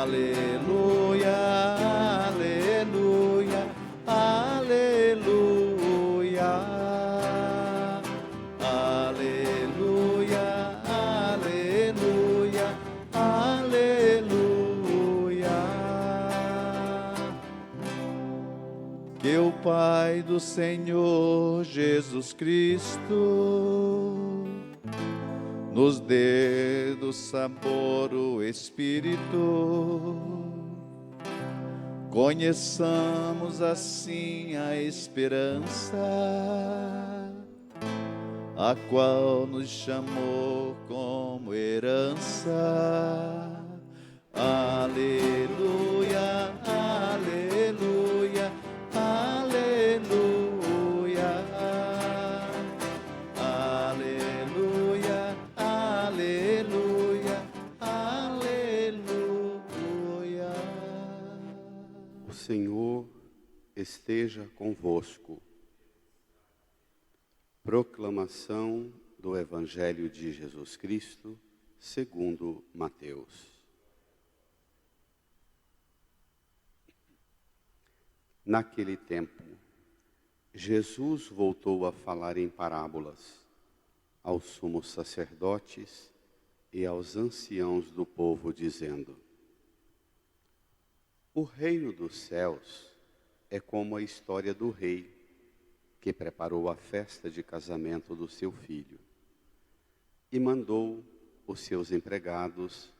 Aleluia, aleluia, aleluia. Aleluia, aleluia, aleluia. Que o Pai do Senhor Jesus Cristo nos dê do sabor o Espírito, conheçamos assim a esperança, a qual nos chamou como herança. Aleluia, aleluia, aleluia. Aleluia, aleluia, aleluia. O Senhor esteja convosco. Proclamação do Evangelho de Jesus Cristo, segundo Mateus. Naquele tempo, Jesus voltou a falar em parábolas aos sumos sacerdotes e aos anciãos do povo, dizendo: o reino dos céus é como a história do rei que preparou a festa de casamento do seu filho e mandou os seus empregados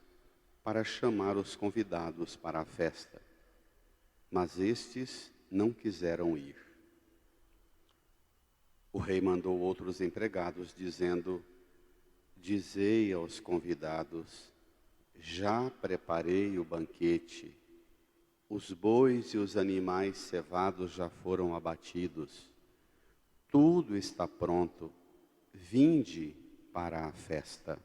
para chamar os convidados para a festa, mas estes não quiseram ir. O rei mandou outros empregados, dizendo: dizei aos convidados, já preparei o banquete, os bois e os animais cevados já foram abatidos, tudo está pronto, vinde para a festa.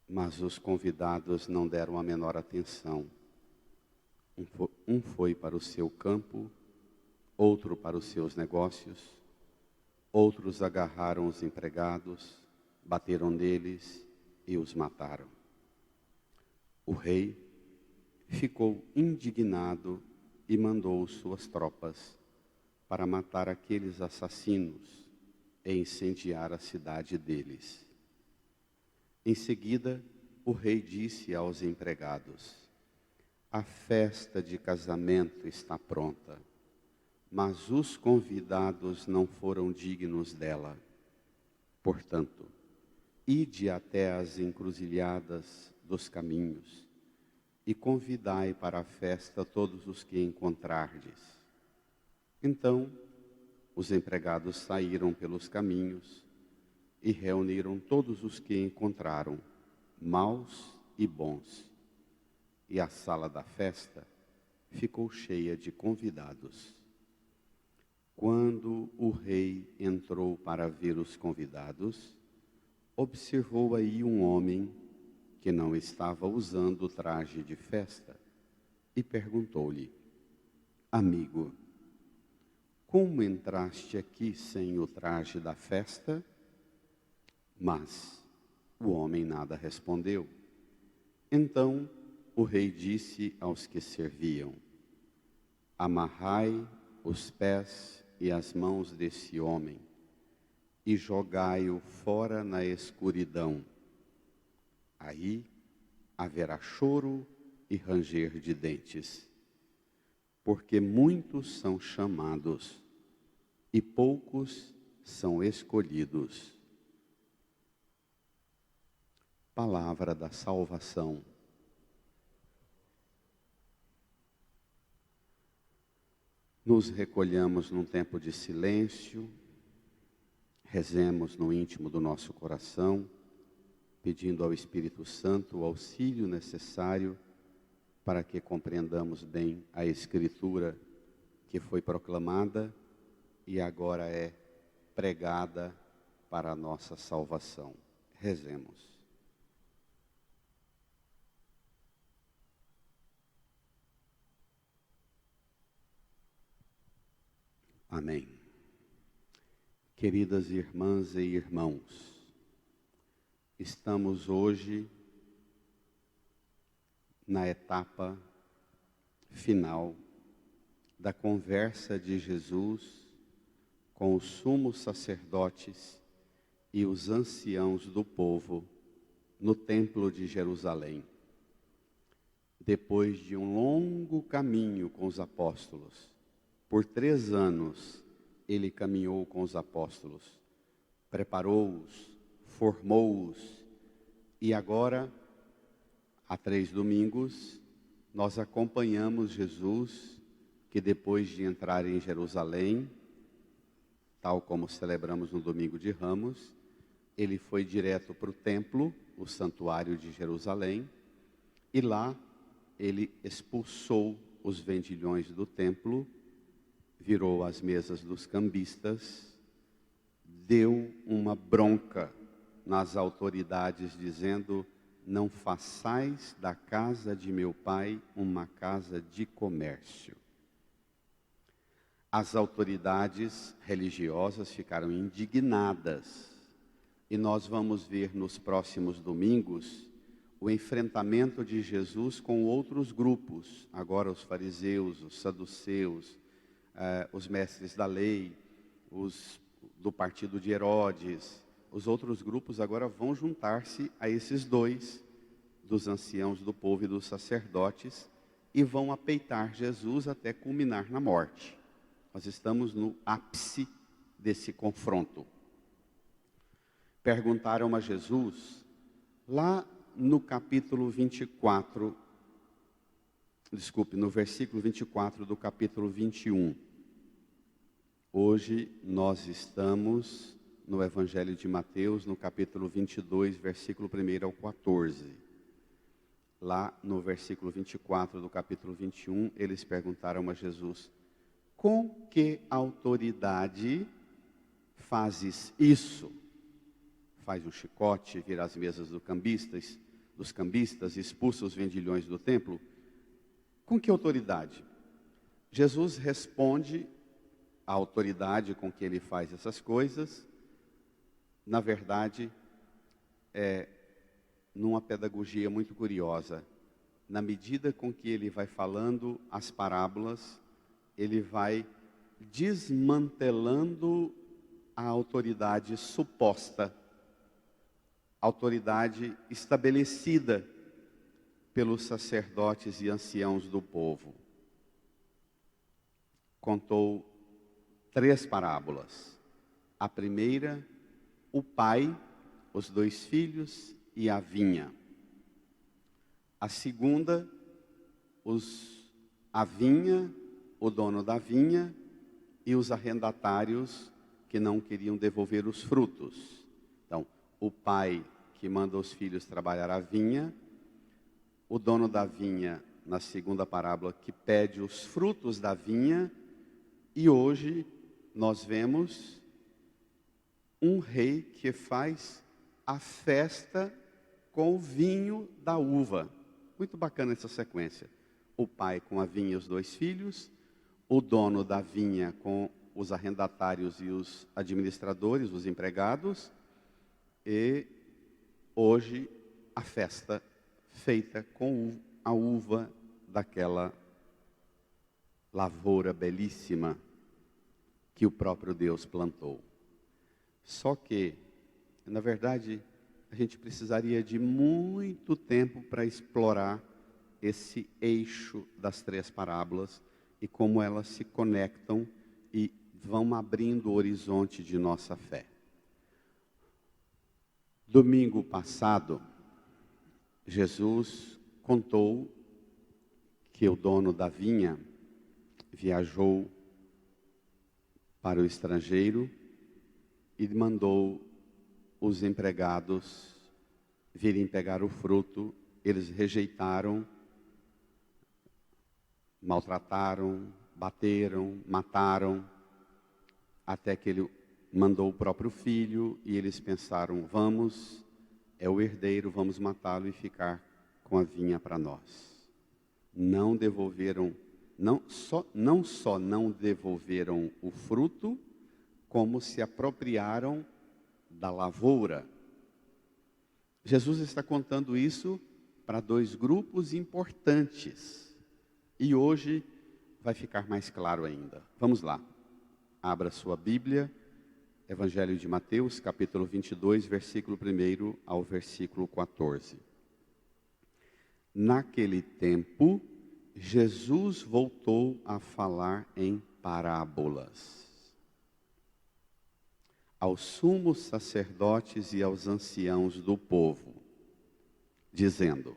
Mas os convidados não deram a menor atenção. Um foi para o seu campo, outro para os seus negócios, outros agarraram os empregados, bateram neles e os mataram. O rei ficou indignado e mandou suas tropas para matar aqueles assassinos e incendiar a cidade deles. Em seguida, o rei disse aos empregados: a festa de casamento está pronta, mas os convidados não foram dignos dela. Portanto, ide até as encruzilhadas dos caminhos e convidai para a festa todos os que encontrardes. Então, os empregados saíram pelos caminhos e reuniram todos os que encontraram, maus e bons. E a sala da festa ficou cheia de convidados. Quando o rei entrou para ver os convidados, observou aí um homem que não estava usando o traje de festa e perguntou-lhe: amigo, como entraste aqui sem o traje da festa? Mas o homem nada respondeu. Então o rei disse aos que serviam: amarrai os pés e as mãos desse homem e jogai-o fora na escuridão. Aí haverá choro e ranger de dentes, porque muitos são chamados e poucos são escolhidos. Palavra da salvação. Nos recolhamos num tempo de silêncio, rezemos no íntimo do nosso coração, pedindo ao Espírito Santo o auxílio necessário para que compreendamos bem a Escritura que foi proclamada e agora é pregada para a nossa salvação. Rezemos. Amém. Queridas irmãs e irmãos, estamos hoje na etapa final da conversa de Jesus com os sumos sacerdotes e os anciãos do povo no templo de Jerusalém. Depois de um longo caminho com os apóstolos, por 3 anos ele caminhou com os apóstolos, preparou-os, formou-os, e agora, há 3 domingos, nós acompanhamos Jesus, que depois de entrar em Jerusalém, tal como celebramos no domingo de Ramos, ele foi direto para o templo, o santuário de Jerusalém, e lá ele expulsou os vendilhões do templo, virou as mesas dos cambistas, deu uma bronca nas autoridades, dizendo: não façais da casa de meu pai uma casa de comércio. As autoridades religiosas ficaram indignadas, e nós vamos ver nos próximos domingos o enfrentamento de Jesus com outros grupos, agora os fariseus, os saduceus, os mestres da lei, os do partido de Herodes. Os outros grupos agora vão juntar-se a esses 2, dos anciãos do povo e dos sacerdotes, e vão apeitar Jesus até culminar na morte. Nós estamos no ápice desse confronto. Perguntaram a Jesus, lá no capítulo 24, no versículo 24 do capítulo 21. Hoje nós estamos no Evangelho de Mateus, no capítulo 22, versículo 1 ao 14. Lá no versículo 24 do capítulo 21, eles perguntaram a Jesus: com que autoridade fazes isso? Faz um chicote, vira as mesas dos cambistas, expulsa os vendilhões do templo? Com que autoridade? Jesus responde a autoridade com que ele faz essas coisas, na verdade, numa pedagogia muito curiosa. Na medida com que ele vai falando as parábolas, ele vai desmantelando a autoridade suposta, autoridade estabelecida pelos sacerdotes e anciãos do povo. Contou 3 parábolas. A primeira, o pai, os 2 filhos e a vinha. A segunda, a vinha, o dono da vinha e os arrendatários que não queriam devolver os frutos. Então, o pai que manda os filhos trabalhar a vinha, o dono da vinha, na segunda parábola, que pede os frutos da vinha, e hoje nós vemos um rei que faz a festa com o vinho da uva. Muito bacana essa sequência. O pai com a vinha e os 2 filhos, o dono da vinha com os arrendatários e os administradores, os empregados, e hoje a festa feita com a uva daquela lavoura belíssima que o próprio Deus plantou. Só que, na verdade, a gente precisaria de muito tempo para explorar esse eixo das 3 parábolas e como elas se conectam e vão abrindo o horizonte de nossa fé. Domingo passado, Jesus contou que o dono da vinha viajou para o estrangeiro e mandou os empregados virem pegar o fruto. Eles rejeitaram, maltrataram, bateram, mataram, até que ele mandou o próprio filho, e eles pensaram: vamos, é o herdeiro, vamos matá-lo e ficar com a vinha para nós. Não devolveram, não só não devolveram o fruto, como se apropriaram da lavoura. Jesus está contando isso para dois grupos importantes. E hoje vai ficar mais claro ainda. Vamos lá. Abra sua Bíblia, Evangelho de Mateus, capítulo 22, versículo 1 ao versículo 14. Naquele tempo, Jesus voltou a falar em parábolas aos sumos sacerdotes e aos anciãos do povo, dizendo: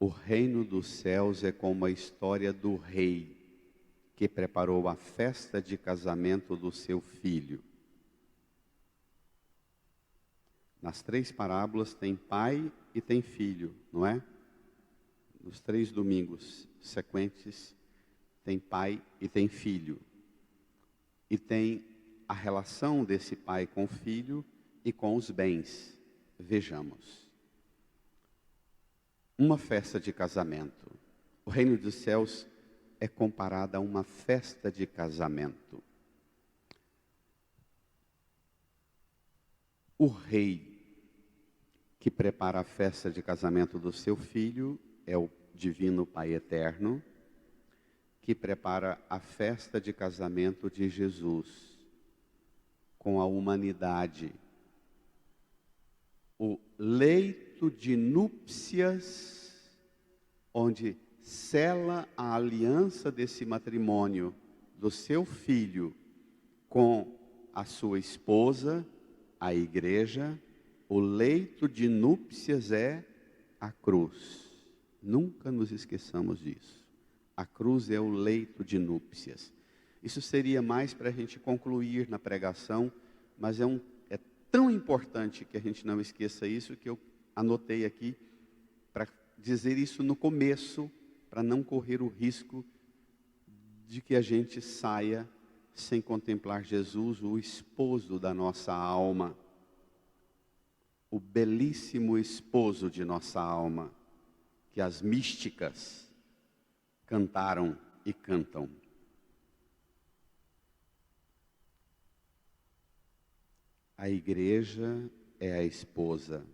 o reino dos céus é como a história do rei que preparou a festa de casamento do seu filho. Nas três parábolas tem pai e tem filho, não é? Nos 3 domingos sequentes tem pai e tem filho. E tem a relação desse pai com o filho e com os bens. Vejamos. Uma festa de casamento. O reino dos céus é comparado a uma festa de casamento. O rei que prepara a festa de casamento do seu filho é o Divino Pai Eterno, que prepara a festa de casamento de Jesus com a humanidade. O leito de núpcias, onde sela a aliança desse matrimônio do seu filho com a sua esposa, a igreja. O leito de núpcias é a cruz. Nunca nos esqueçamos disso. A cruz é o leito de núpcias. Isso seria mais para a gente concluir na pregação, mas é tão importante que a gente não esqueça isso, que eu anotei aqui para dizer isso no começo, para não correr o risco de que a gente saia sem contemplar Jesus, o esposo da nossa alma, o belíssimo esposo de nossa alma, que as místicas cantaram e cantam. A igreja é a esposa,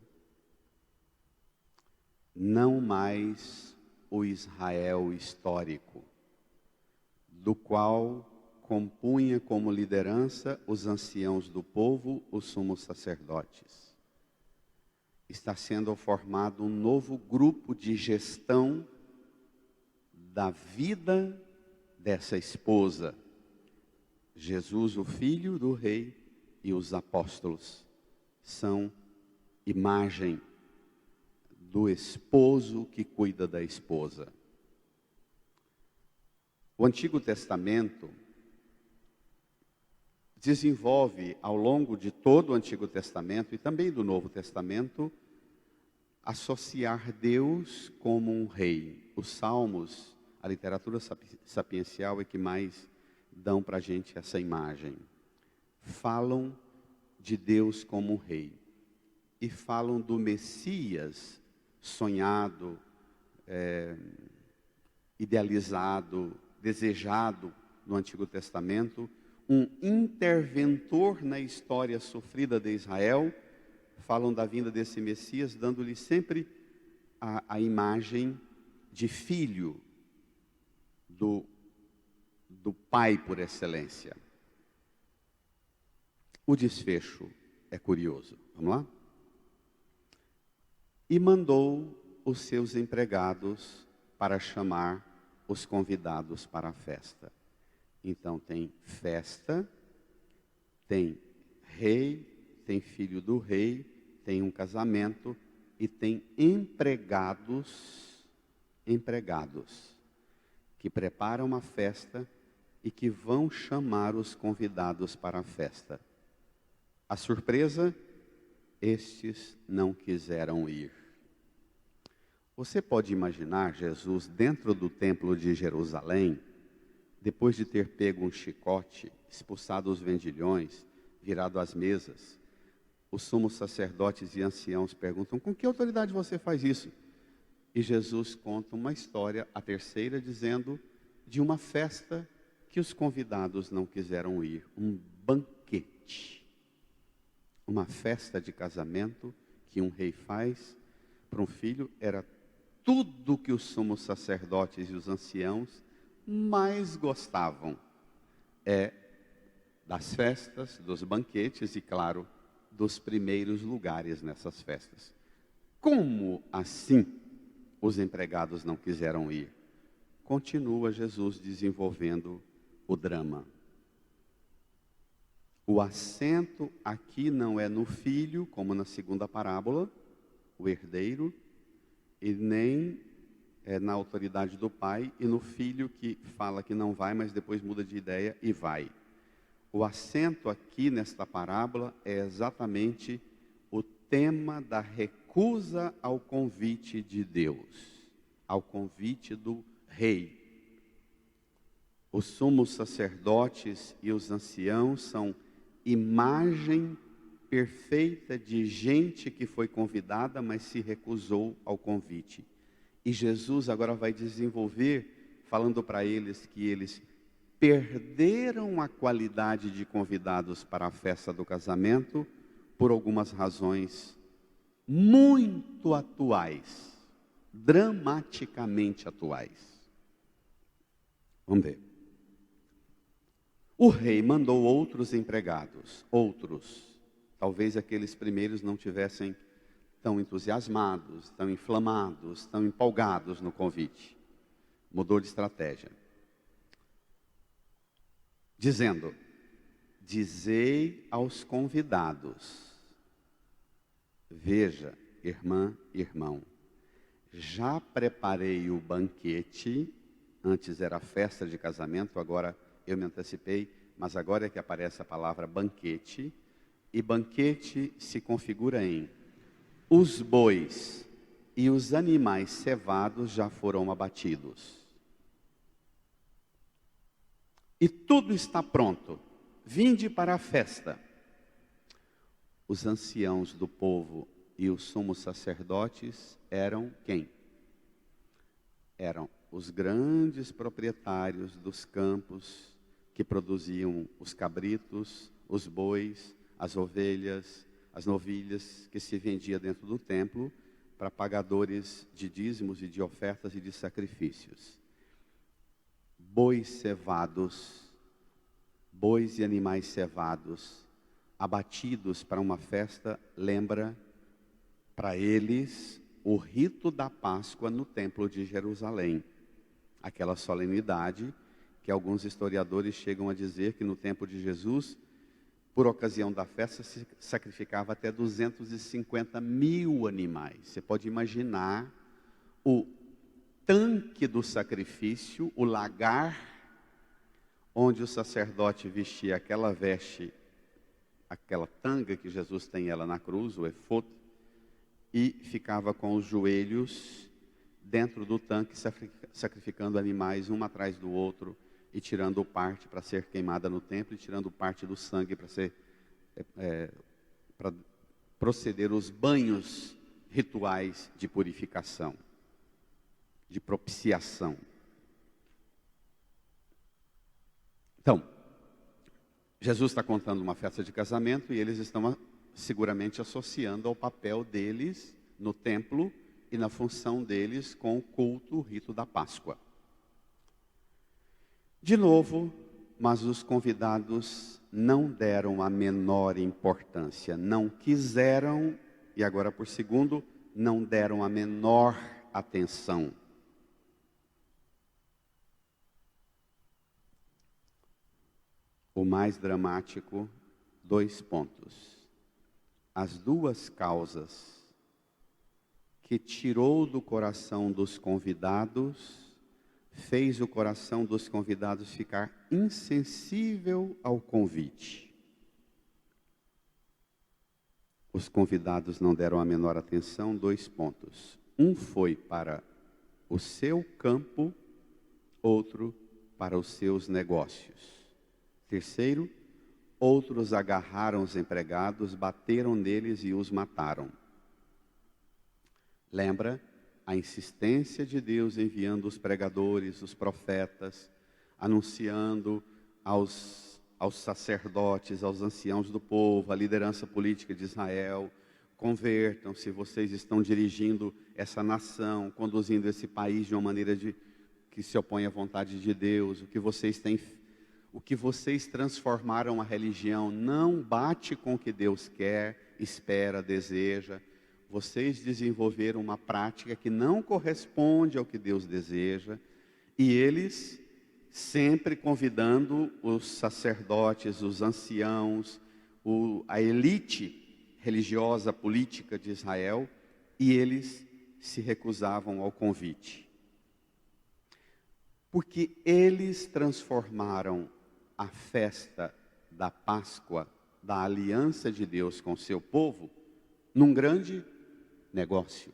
não mais o Israel histórico, do qual compunha como liderança os anciãos do povo, os sumos sacerdotes. Está sendo formado um novo grupo de gestão da vida dessa esposa. Jesus, o filho do rei, e os apóstolos são imagem do esposo que cuida da esposa. O Antigo Testamento desenvolve ao longo de todo o Antigo Testamento e também do Novo Testamento, associar Deus como um rei. Os Salmos, a literatura sapiencial é que mais dão para a gente essa imagem. Falam de Deus como um rei. E falam do Messias sonhado, idealizado, desejado no Antigo Testamento, um interventor na história sofrida de Israel. Falam da vinda desse Messias, dando-lhe sempre a imagem de filho do pai por excelência. O desfecho é curioso. Vamos lá? E mandou os seus empregados para chamar os convidados para a festa. Então tem festa, tem rei, tem filho do rei, tem um casamento e tem empregados que preparam uma festa e que vão chamar os convidados para a festa. A surpresa, estes não quiseram ir. Você pode imaginar Jesus dentro do templo de Jerusalém, depois de ter pego um chicote, expulsado os vendilhões, virado as mesas. Os sumos sacerdotes e anciãos perguntam: com que autoridade você faz isso? E Jesus conta uma história, a terceira, dizendo de uma festa que os convidados não quiseram ir. Um banquete. Um uma festa de casamento que um rei faz para um filho era tudo que os sumos sacerdotes e os anciãos mais gostavam. É das festas, dos banquetes e, claro, dos primeiros lugares nessas festas. Como assim os empregados não quiseram ir? Continua Jesus desenvolvendo o drama. O assento aqui não é no filho, como na segunda parábola, o herdeiro, e nem é na autoridade do pai, e no filho que fala que não vai, mas depois muda de ideia e vai. O assento aqui nesta parábola é exatamente o tema da recusa ao convite de Deus, ao convite do rei. Os sumos sacerdotes e os anciãos são imagem perfeita de gente que foi convidada, mas se recusou ao convite. E Jesus agora vai desenvolver, falando para eles que eles perderam a qualidade de convidados para a festa do casamento por algumas razões muito atuais, dramaticamente atuais. Vamos ver. O rei mandou outros empregados, talvez aqueles primeiros não tivessem tão entusiasmados, tão inflamados, tão empolgados no convite. Mudou de estratégia. Dizendo: dizei aos convidados, veja, irmã, irmão, já preparei o banquete. Antes era festa de casamento, agora eu me antecipei, mas agora é que aparece a palavra banquete. E banquete se configura em: os bois e os animais cevados já foram abatidos. E tudo está pronto. Vinde para a festa. Os anciãos do povo e os sumos sacerdotes eram quem? Eram os grandes proprietários dos campos que produziam os cabritos, os bois, as ovelhas, as novilhas que se vendia dentro do templo para pagadores de dízimos e de ofertas e de sacrifícios. Bois cevados, bois e animais cevados, abatidos para uma festa, lembra para eles o rito da Páscoa no templo de Jerusalém. Aquela solenidade que alguns historiadores chegam a dizer que no tempo de Jesus, por ocasião da festa, se sacrificava até 250 mil animais. Você pode imaginar o tanque do sacrifício, o lagar, onde o sacerdote vestia aquela veste, aquela tanga que Jesus tem ela na cruz, o efod, e ficava com os joelhos dentro do tanque, sacrificando animais um atrás do outro, e tirando parte para ser queimada no templo, e tirando parte do sangue para ser para proceder os banhos rituais de purificação, de propiciação. Então, Jesus está contando uma festa de casamento e eles estão seguramente associando ao papel deles no templo e na função deles com o culto, o rito da Páscoa. De novo, mas os convidados não deram a menor importância, não quiseram, e agora por segundo, não deram a menor atenção. O mais dramático, 2 pontos. As 2 causas que tirou do coração dos convidados, fez o coração dos convidados ficar insensível ao convite. Os convidados não deram a menor atenção, 2 pontos. Um foi para o seu campo, outro para os seus negócios. Terceiro, outros agarraram os empregados, bateram neles e os mataram. Lembra a insistência de Deus enviando os pregadores, os profetas, anunciando aos aos sacerdotes, aos anciãos do povo, à liderança política de Israel: convertam-se, vocês estão dirigindo essa nação, conduzindo esse país de uma maneira que se opõe à vontade de Deus. O que vocês transformaram a religião não bate com o que Deus quer, espera, deseja. Vocês desenvolveram uma prática que não corresponde ao que Deus deseja. E eles sempre convidando os sacerdotes, os anciãos, a elite religiosa, política de Israel, e eles se recusavam ao convite. Porque eles transformaram a festa da Páscoa, da aliança de Deus com o seu povo, num grande negócio,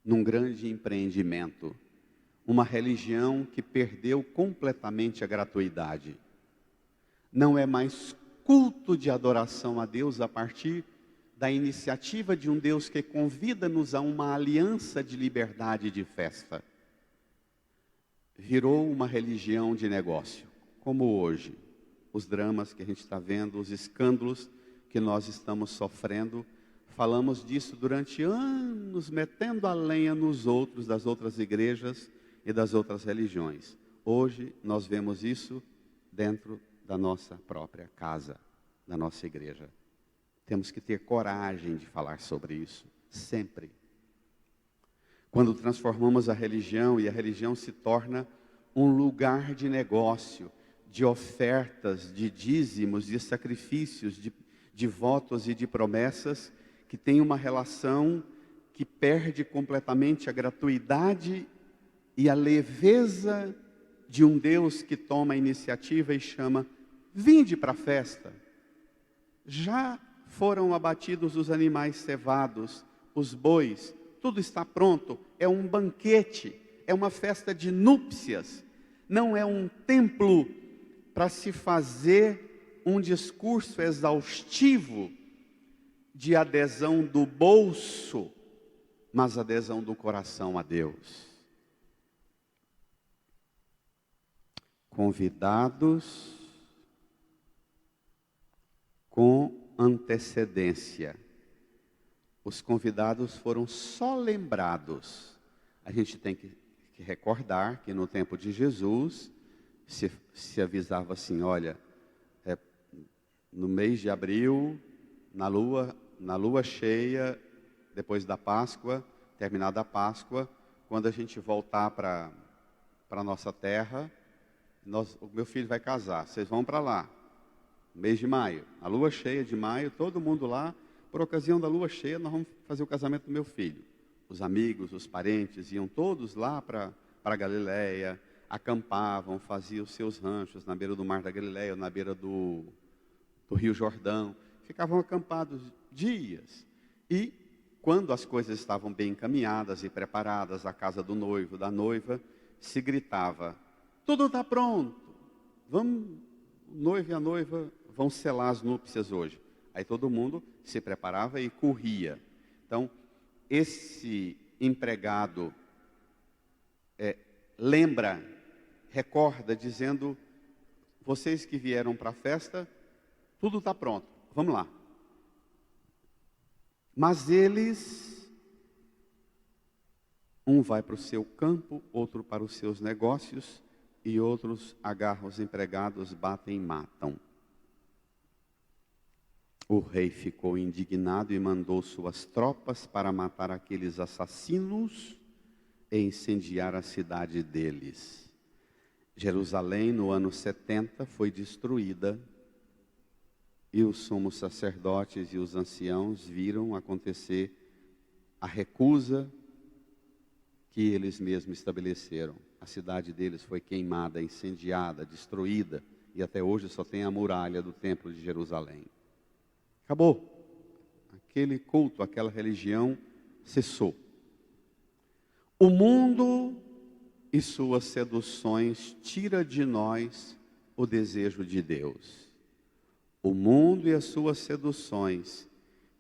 num grande empreendimento, uma religião que perdeu completamente a gratuidade. Não é mais culto de adoração a Deus a partir da iniciativa de um Deus que convida-nos a uma aliança de liberdade e de festa. Virou uma religião de negócio, como hoje. Os dramas que a gente está vendo, os escândalos que nós estamos sofrendo, falamos disso durante anos, metendo a lenha nos outros, das outras igrejas e das outras religiões. Hoje nós vemos isso dentro da nossa própria casa, da nossa igreja. Temos que ter coragem de falar sobre isso, sempre. Quando transformamos a religião, e a religião se torna um lugar de negócio, de ofertas, de dízimos, de sacrifícios, de votos e de promessas, que tem uma relação que perde completamente a gratuidade e a leveza de um Deus que toma a iniciativa e chama: vinde para a festa. Já foram abatidos os animais cevados, os bois, tudo está pronto. É um banquete, é uma festa de núpcias. Não é um templo para se fazer um discurso exaustivo de adesão do bolso, mas adesão do coração a Deus. Convidados com antecedência. Os convidados foram só lembrados. A gente tem que recordar que no tempo de Jesus se avisava assim: olha, no mês de abril, na lua cheia, depois da Páscoa, terminada a Páscoa, quando a gente voltar para a nossa terra, o meu filho vai casar, vocês vão para lá, mês de maio, a lua cheia de maio, todo mundo lá, por ocasião da lua cheia, nós vamos fazer o casamento do meu filho. Os amigos, os parentes, iam todos lá para a Galileia, acampavam, faziam os seus ranchos na beira do mar da Galileia, na beira do Rio Jordão, ficavam acampados dias. E quando as coisas estavam bem encaminhadas e preparadas, a casa do noivo, da noiva, se gritava: tudo está pronto, vamos, o noivo e a noiva vão selar as núpcias hoje. Aí todo mundo se preparava e corria. Então, esse empregado recorda, dizendo: vocês que vieram para a festa, tudo está pronto, vamos lá. Mas eles, um vai para o seu campo, outro para os seus negócios, e outros agarram os empregados, batem e matam. O rei ficou indignado e mandou suas tropas para matar aqueles assassinos e incendiar a cidade deles. Jerusalém, no ano 70, foi destruída, e os sumos sacerdotes e os anciãos viram acontecer a recusa que eles mesmos estabeleceram. A cidade deles foi queimada, incendiada, destruída, e até hoje só tem a muralha do templo de Jerusalém. Acabou. Aquele culto, aquela religião cessou. O mundo e suas seduções tira de nós o desejo de Deus. O mundo e as suas seduções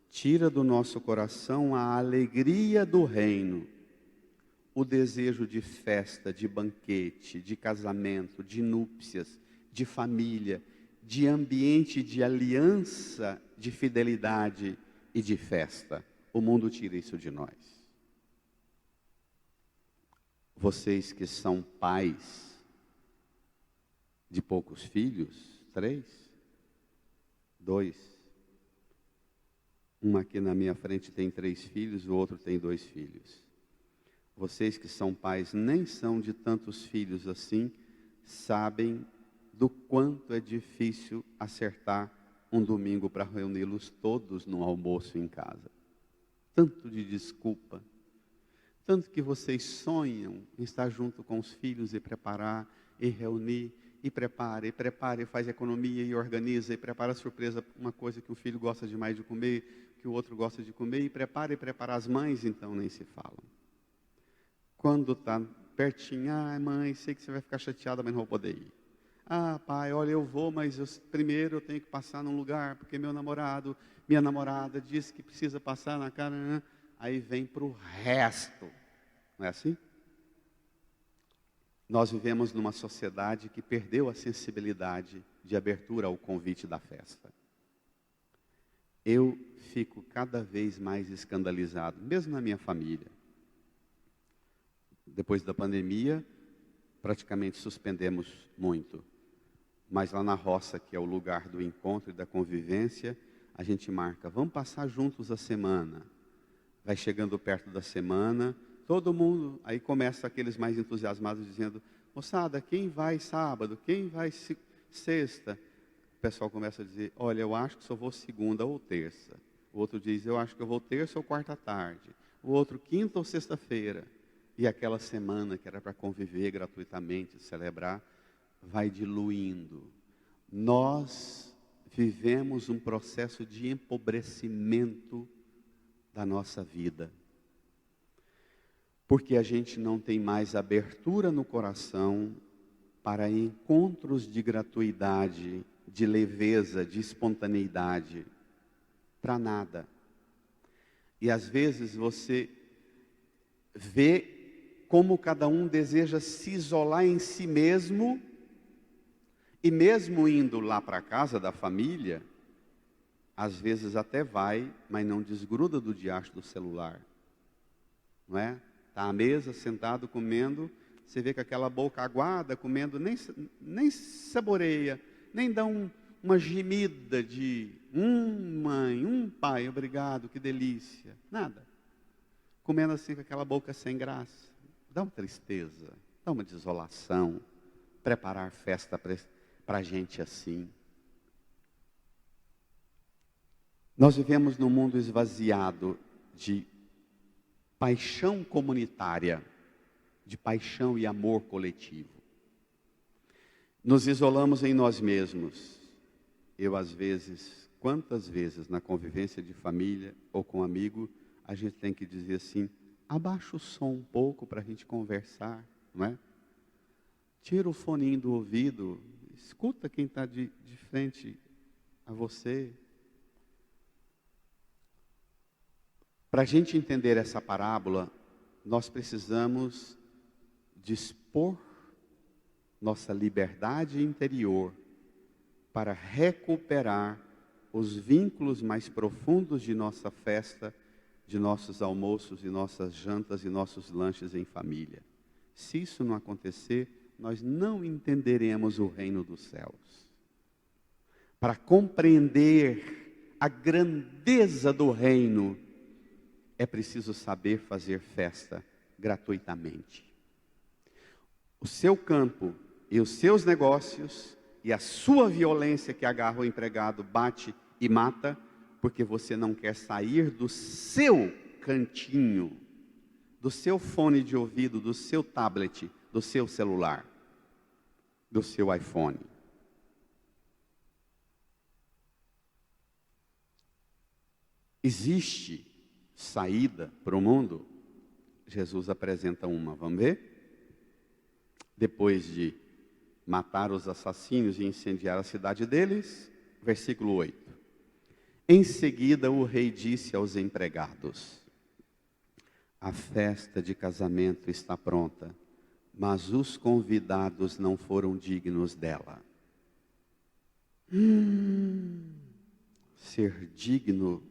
tira do nosso coração a alegria do reino, o desejo de festa, de banquete, de casamento, de núpcias, de família, de ambiente de aliança, de fidelidade e de festa. O mundo tira isso de nós. Vocês que são pais de poucos filhos, 3, 2, um aqui na minha frente tem 3 filhos, o outro tem 2 filhos. Vocês que são pais, nem são de tantos filhos assim, sabem do quanto é difícil acertar um domingo para reuni-los todos no almoço em casa. Tanto de desculpa, tanto que vocês sonham em estar junto com os filhos e preparar, e reunir, e prepara, e faz economia, e organiza, e prepara surpresa, uma coisa que um filho gosta demais de comer, que o outro gosta de comer, e prepara, as mães, então nem se falam. Quando está pertinho, mãe, sei que você vai ficar chateada, mas não vou poder ir. Pai, olha, eu vou, mas primeiro eu tenho que passar num lugar, porque minha namorada disse que precisa passar na cara, né? Aí vem para o resto. Não é assim? Nós vivemos numa sociedade que perdeu a sensibilidade de abertura ao convite da festa. Eu fico cada vez mais escandalizado, mesmo na minha família. Depois da pandemia, praticamente suspendemos muito. Mas lá na roça, que é o lugar do encontro e da convivência, a gente marca, vamos passar juntos a semana. Vai chegando perto da semana, todo mundo, aí começa aqueles mais entusiasmados dizendo, moçada, quem vai sábado, quem vai sexta? O pessoal começa a dizer, olha, eu acho que só vou segunda ou terça. O outro diz, eu acho que eu vou terça ou quarta tarde. O outro, quinta ou sexta-feira. E aquela semana que era para conviver gratuitamente, celebrar, vai diluindo. Nós vivemos um processo de empobrecimento da nossa vida. Porque a gente não tem mais abertura no coração para encontros de gratuidade, de leveza, de espontaneidade, para nada. E às vezes você vê como cada um deseja se isolar em si mesmo, e mesmo indo lá para a casa da família, às vezes até vai, mas não desgruda do diacho do celular. Não é? Está à mesa, sentado, comendo, você vê com aquela boca aguada, comendo, nem saboreia, nem dá uma gemida de, mãe, pai, obrigado, que delícia, nada. Comendo assim com aquela boca sem graça, dá uma tristeza, dá uma desolação, preparar festa para a gente assim. Nós vivemos num mundo esvaziado de paixão comunitária, de paixão e amor coletivo. Nos isolamos em nós mesmos. Eu, às vezes, quantas vezes na convivência de família ou com amigo, a gente tem que dizer assim, abaixa o som um pouco para a gente conversar, não é? Tira o foninho do ouvido, escuta quem está de frente a você. Para a gente entender essa parábola, nós precisamos dispor nossa liberdade interior para recuperar os vínculos mais profundos de nossa festa, de nossos almoços e nossas jantas e nossos lanches em família. Se isso não acontecer, nós não entenderemos o reino dos céus. Para compreender a grandeza do reino, é preciso saber fazer festa gratuitamente. O seu campo e os seus negócios e a sua violência que agarra o empregado, bate e mata, porque você não quer sair do seu cantinho, do seu fone de ouvido, do seu tablet, do seu celular, do seu iPhone. Existe saída para o mundo? Jesus apresenta uma, vamos ver? Depois de matar os assassinos e incendiar a cidade deles, versículo 8. Em seguida o rei disse aos empregados, a festa de casamento está pronta, mas os convidados não foram dignos dela. Ser digno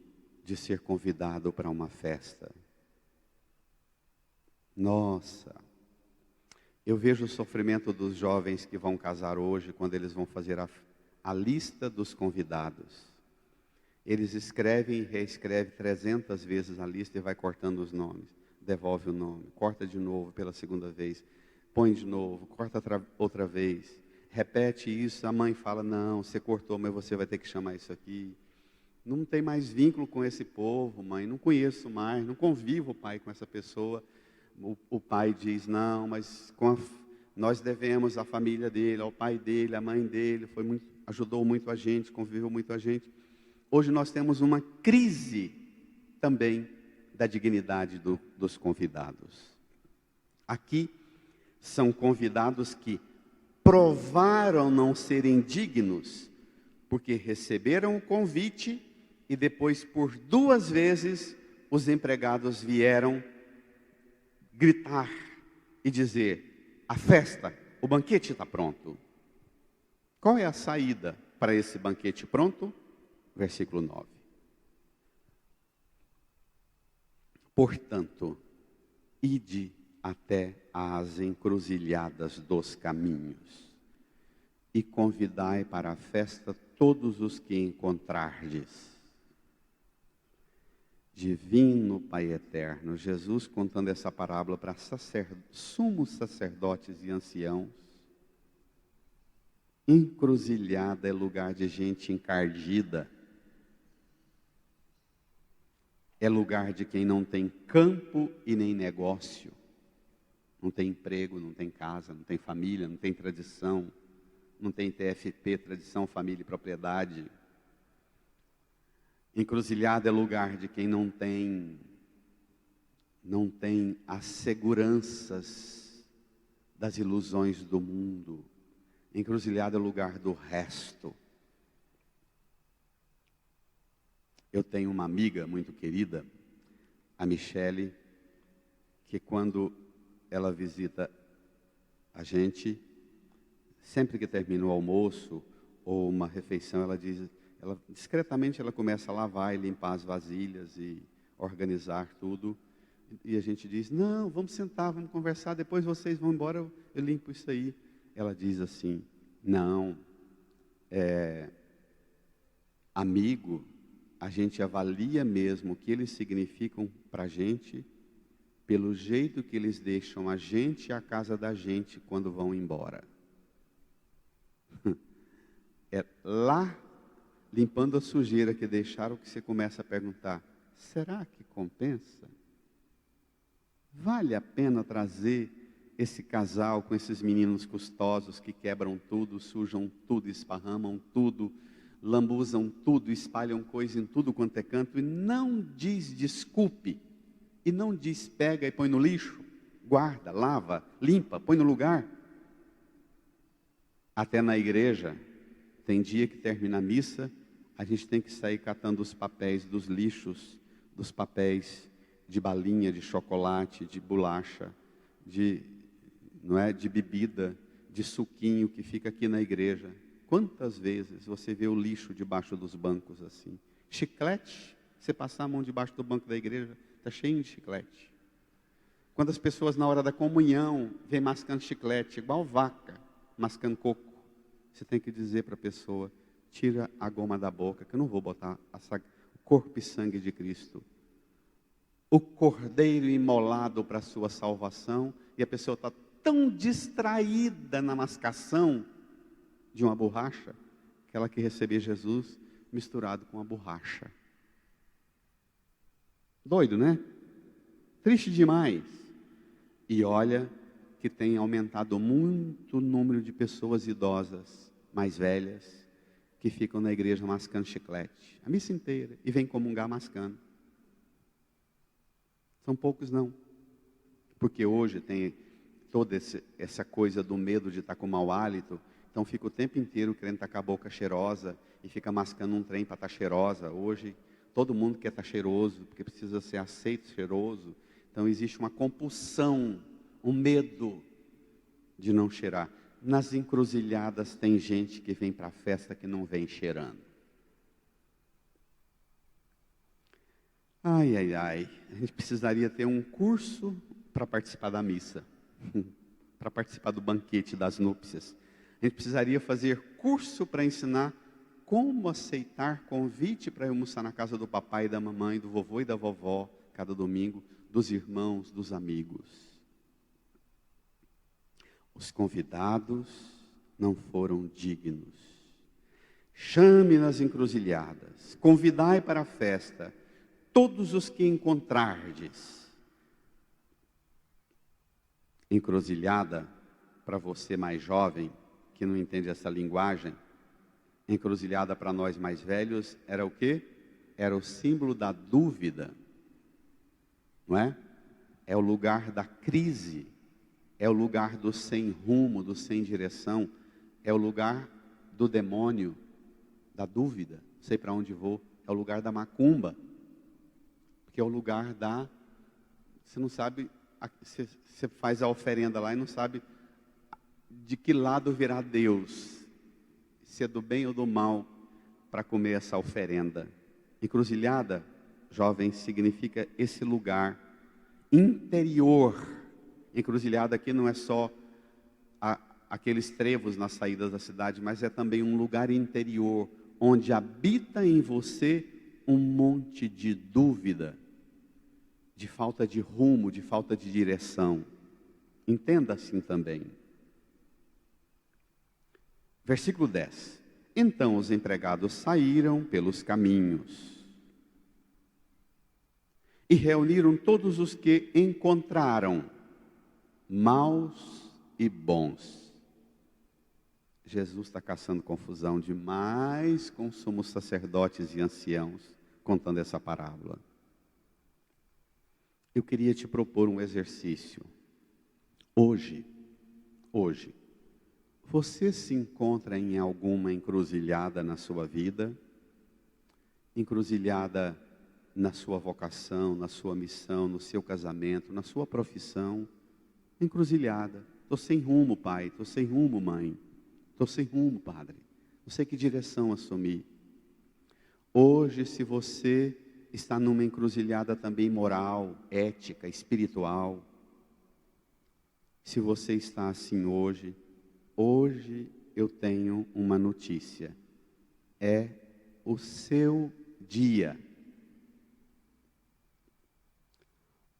de ser convidado para uma festa. Nossa, eu vejo o sofrimento dos jovens que vão casar hoje, quando eles vão fazer a lista dos convidados. Eles escrevem e reescrevem 300 vezes a lista e vai cortando os nomes. Devolve o nome, corta de novo pela segunda vez, põe de novo, corta outra vez, repete isso. A mãe fala, não, você cortou, mas você vai ter que chamar isso aqui. Não tem mais vínculo com esse povo, mãe, não conheço mais, não convivo, pai, com essa pessoa. O pai diz, não, mas nós devemos à família dele, ao pai dele, à mãe dele, ajudou muito a gente, conviveu muito a gente. Hoje nós temos uma crise também da dignidade dos convidados. Aqui são convidados que provaram não serem dignos, porque receberam o convite e depois por 2 vezes os empregados vieram gritar e dizer, a festa, o banquete está pronto. Qual é a saída para esse banquete pronto? Versículo 9. Portanto, ide até às encruzilhadas dos caminhos e convidai para a festa todos os que encontrardes. Divino Pai eterno, Jesus contando essa parábola para sumos sacerdotes e anciãos. Encruzilhada é lugar de gente encardida. É lugar de quem não tem campo e nem negócio. Não tem emprego, não tem casa, não tem família, não tem tradição. Não tem TFP, tradição, família e propriedade. Encruzilhada é lugar de quem não tem as seguranças das ilusões do mundo. Encruzilhada é lugar do resto. Eu tenho uma amiga muito querida, a Michele, que quando ela visita a gente, sempre que termina o almoço ou uma refeição, discretamente ela começa a lavar e limpar as vasilhas e organizar tudo. E a gente diz, não, vamos sentar, vamos conversar, depois vocês vão embora, eu limpo isso aí. Ela diz assim, não, amigo, a gente avalia mesmo o que eles significam para a gente, pelo jeito que eles deixam a gente e a casa da gente quando vão embora. É lá, limpando a sujeira que deixaram, que você começa a perguntar, será que compensa? Vale a pena trazer esse casal com esses meninos custosos que quebram tudo, sujam tudo, esparramam tudo, lambuzam tudo, espalham coisa em tudo quanto é canto, e não diz desculpe, e não diz pega e põe no lixo, guarda, lava, limpa, põe no lugar. Até na igreja, tem dia que termina a missa, a gente tem que sair catando os papéis dos lixos, dos papéis de balinha, de chocolate, de bolacha, de bebida, de suquinho que fica aqui na igreja. Quantas vezes você vê o lixo debaixo dos bancos assim? Chiclete, você passar a mão debaixo do banco da igreja, está cheio de chiclete. Quando as pessoas na hora da comunhão vêm mascando chiclete, igual vaca, mascando coco, você tem que dizer para a pessoa, tira a goma da boca, que eu não vou botar o corpo e sangue de Cristo. O cordeiro imolado para a sua salvação, e a pessoa está tão distraída na mascação de uma borracha, que ela quer receber Jesus misturado com a borracha. Doido, né? Triste demais. E olha que tem aumentado muito o número de pessoas idosas, mais velhas, que ficam na igreja mascando chiclete, a missa inteira, e vem comungar mascando. São poucos não, porque hoje tem toda essa coisa do medo de estar com mau hálito, então fica o tempo inteiro querendo estar com a boca cheirosa, e fica mascando um trem para estar cheirosa. Hoje, todo mundo quer estar cheiroso, porque precisa ser aceito cheiroso, então existe uma compulsão, um medo de não cheirar. nas encruzilhadas tem gente que vem para a festa que não vem cheirando. Ai, ai, ai. A gente precisaria ter um curso para participar da missa. Para participar do banquete das núpcias. A gente precisaria fazer curso para ensinar como aceitar convite para ir almoçar na casa do papai e da mamãe, do vovô e da vovó, cada domingo, dos irmãos, dos amigos. Os convidados não foram dignos. Chame nas encruzilhadas, convidai para a festa todos os que encontrardes. Encruzilhada, para você mais jovem, que não entende essa linguagem, encruzilhada para nós mais velhos, era o quê? Era o símbolo da dúvida, não é? É o lugar da crise, é o lugar do sem rumo, do sem direção, é o lugar do demônio, da dúvida, não sei para onde vou, é o lugar da macumba, porque é o lugar da, você não sabe, você faz a oferenda lá e não sabe de que lado virá Deus, se é do bem ou do mal, para comer essa oferenda. Encruzilhada, jovem, significa esse lugar interior. Encruzilhada aqui não é só aqueles trevos nas saídas da cidade, mas é também um lugar interior, onde habita em você um monte de dúvida, de falta de rumo, de falta de direção. Entenda assim também. Versículo 10. Então os empregados saíram pelos caminhos e reuniram todos os que encontraram, maus e bons. Jesus está caçando confusão demais com sumos sacerdotes e anciãos, contando essa parábola. Eu queria te propor um exercício. Hoje, você se encontra em alguma encruzilhada na sua vida? Encruzilhada na sua vocação, na sua missão, no seu casamento, na sua profissão? Encruzilhada. Estou sem rumo, pai. Estou sem rumo, mãe. Estou sem rumo, padre. Não sei que direção assumir. Hoje, se você está numa encruzilhada também moral, ética, espiritual, se você está assim hoje eu tenho uma notícia. É o seu dia.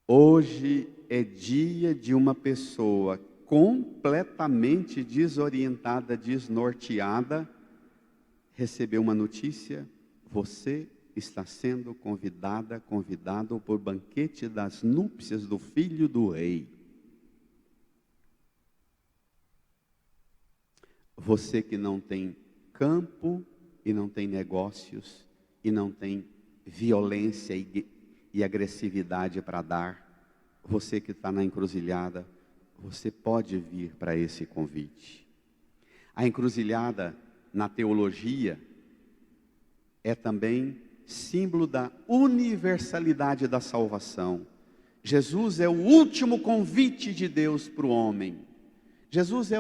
Hoje é dia de uma pessoa completamente desorientada, desnorteada, receber uma notícia: você está sendo convidado por banquete das núpcias do filho do rei. Você que não tem campo e não tem negócios e não tem violência e agressividade para dar, você que está na encruzilhada, você pode vir para esse convite. A encruzilhada na teologia é também símbolo da universalidade da salvação. Jesus é o último convite de Deus para o homem. Jesus é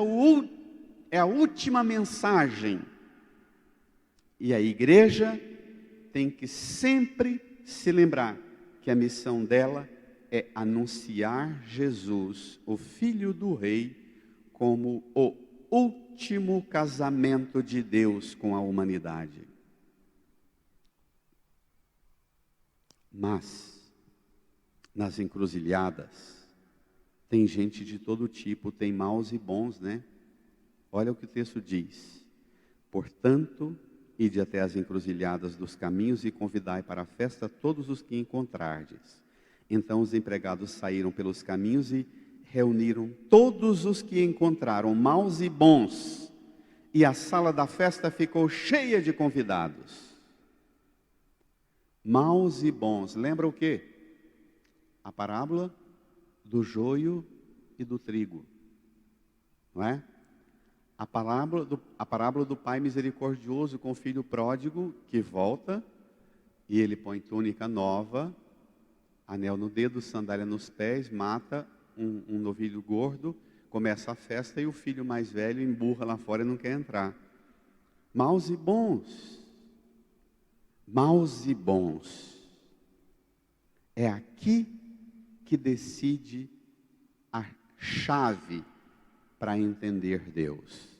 a última mensagem. E a igreja tem que sempre se lembrar que a missão dela é anunciar Jesus, o Filho do Rei, como o último casamento de Deus com a humanidade. Mas, nas encruzilhadas, tem gente de todo tipo, tem maus e bons, né? Olha o que o texto diz. Portanto, ide até as encruzilhadas dos caminhos e convidai para a festa todos os que encontrardes. Então os empregados saíram pelos caminhos e reuniram todos os que encontraram, maus e bons. E a sala da festa ficou cheia de convidados. Maus e bons. Lembra o quê? A parábola do joio e do trigo. Não é? A parábola do pai misericordioso com o filho pródigo que volta e ele põe túnica nova, anel no dedo, sandália nos pés, mata um novilho gordo, Começa a festa e o filho mais velho emburra lá fora e não quer entrar. Maus e bons. Maus e bons. É aqui que decide a chave para entender Deus.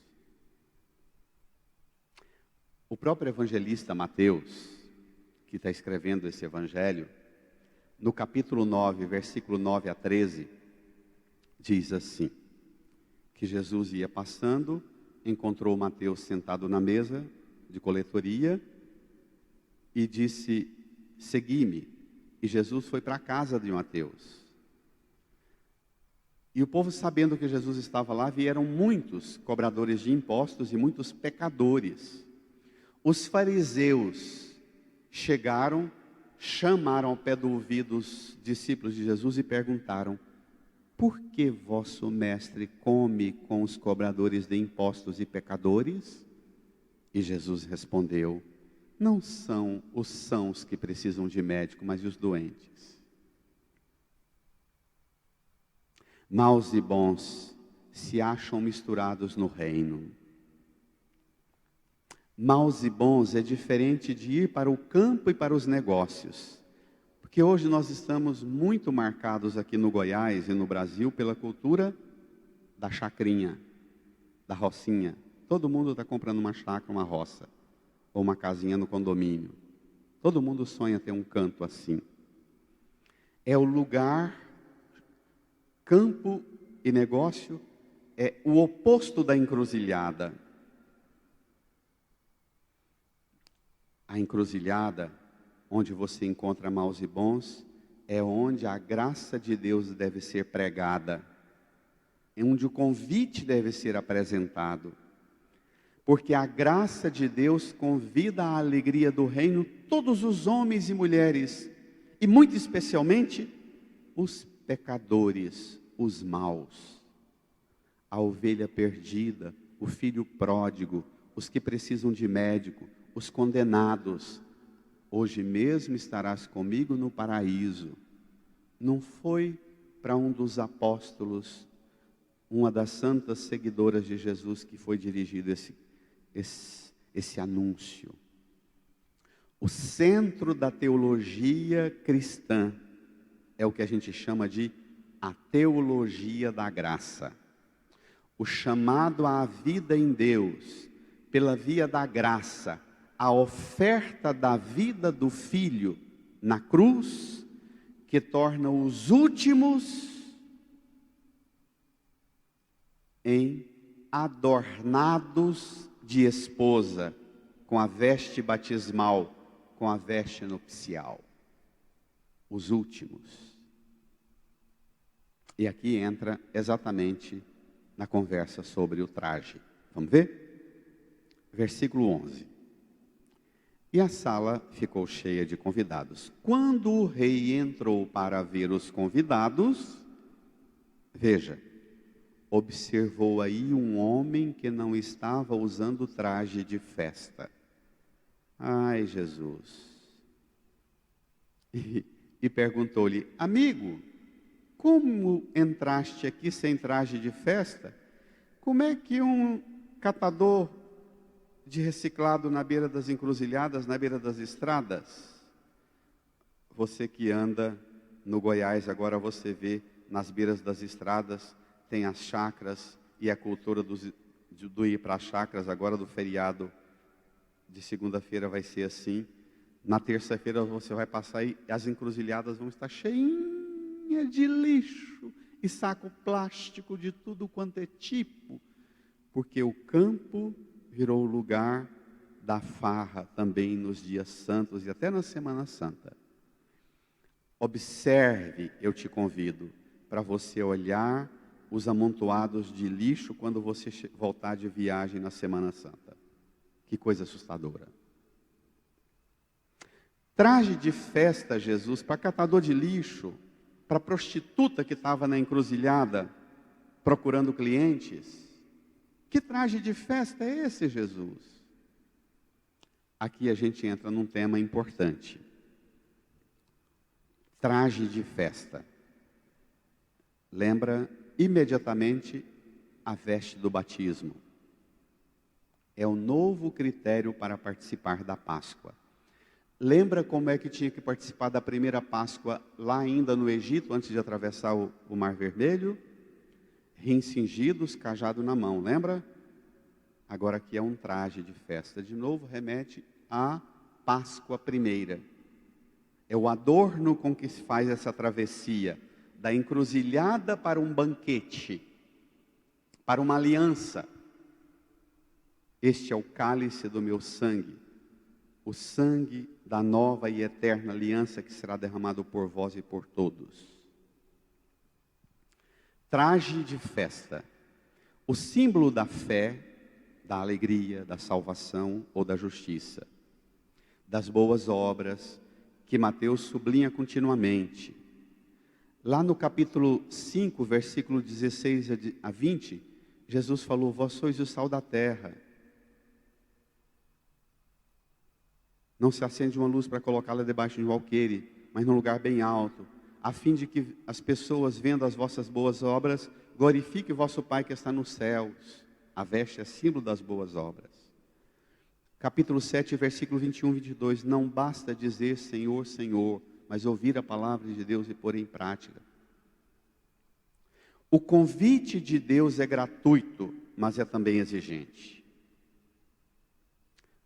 O próprio evangelista Mateus, que está escrevendo esse evangelho, no capítulo 9, versículo 9 a 13, diz assim, que Jesus ia passando, encontrou Mateus sentado na mesa de coletoria e disse, segui-me. E Jesus foi para a casa de Mateus. E o povo, sabendo que Jesus estava lá, vieram muitos cobradores de impostos e muitos pecadores. Os fariseus chegaram, chamaram ao pé do ouvido os discípulos de Jesus e perguntaram, por que vosso mestre come com os cobradores de impostos e pecadores? E Jesus respondeu, não são os sãos que precisam de médico, mas os doentes. Maus e bons se acham misturados no reino. Maus e bons é diferente de ir para o campo e para os negócios. Porque hoje nós estamos muito marcados aqui no Goiás e no Brasil pela cultura da chacrinha, da rocinha. Todo mundo está comprando uma chácara, uma roça, ou uma casinha no condomínio. Todo mundo sonha ter um canto assim. É o lugar, campo e negócio, é o oposto da encruzilhada. A encruzilhada, onde você encontra maus e bons, é onde a graça de Deus deve ser pregada, é onde o convite deve ser apresentado. Porque a graça de Deus convida à alegria do reino todos os homens e mulheres, e muito especialmente os pecadores, os maus, a ovelha perdida, o filho pródigo, os que precisam de médico, os condenados. Hoje mesmo estarás comigo no paraíso. Não foi para um dos apóstolos, uma das santas seguidoras de Jesus, que foi dirigido esse anúncio. O centro da teologia cristã é o que a gente chama de a teologia da graça. O chamado à vida em Deus, pela via da graça, a oferta da vida do Filho na cruz, que torna os últimos em adornados de esposa, com a veste batismal, com a veste nupcial. Os últimos. E aqui entra exatamente na conversa sobre o traje. Vamos ver? Versículo 11. E a sala ficou cheia de convidados. Quando o rei entrou para ver os convidados, veja, observou aí um homem que não estava usando traje de festa. Ai, Jesus. E perguntou-lhe, amigo, como entraste aqui sem traje de festa? Como é que um catador de reciclado na beira das encruzilhadas, na beira das estradas? Você que anda no Goiás, agora você vê nas beiras das estradas, tem as chacras e a cultura do ir para as chacras, agora do feriado de segunda-feira vai ser assim. Na terça-feira você vai passar e as encruzilhadas vão estar cheinhas de lixo e saco plástico de tudo quanto é tipo, porque o campo virou o lugar da farra também nos dias santos e até na Semana Santa. Observe, eu te convido, para você olhar os amontoados de lixo quando você voltar de viagem na Semana Santa. Que coisa assustadora. Traje de festa, Jesus, para catador de lixo, para prostituta que estava na encruzilhada procurando clientes. Que traje de festa é esse, Jesus? Aqui a gente entra num tema importante. Traje de festa. Lembra imediatamente a veste do batismo. É o novo critério para participar da Páscoa. Lembra como é que tinha que participar da primeira Páscoa lá ainda no Egito, antes de atravessar o Mar Vermelho? Rins cingidos, cajado na mão, lembra? Agora aqui é um traje de festa. De novo, remete à Páscoa primeira. É o adorno com que se faz essa travessia, da encruzilhada para um banquete, para uma aliança. Este é o cálice do meu sangue, o sangue da nova e eterna aliança que será derramado por vós e por todos. Traje de festa, o símbolo da fé, da alegria, da salvação ou da justiça, das boas obras, que Mateus sublinha continuamente. Lá no capítulo 5, versículo 16 a 20, Jesus falou: vós sois o sal da terra. Não se acende uma luz para colocá-la debaixo de um alqueire, mas num lugar bem alto, a fim de que as pessoas, vendo as vossas boas obras, glorifiquem o vosso Pai que está nos céus. A veste é símbolo das boas obras. Capítulo 7, versículo 21 e 22. Não basta dizer Senhor, Senhor, mas ouvir a palavra de Deus e pôr em prática. O convite de Deus é gratuito, mas é também exigente.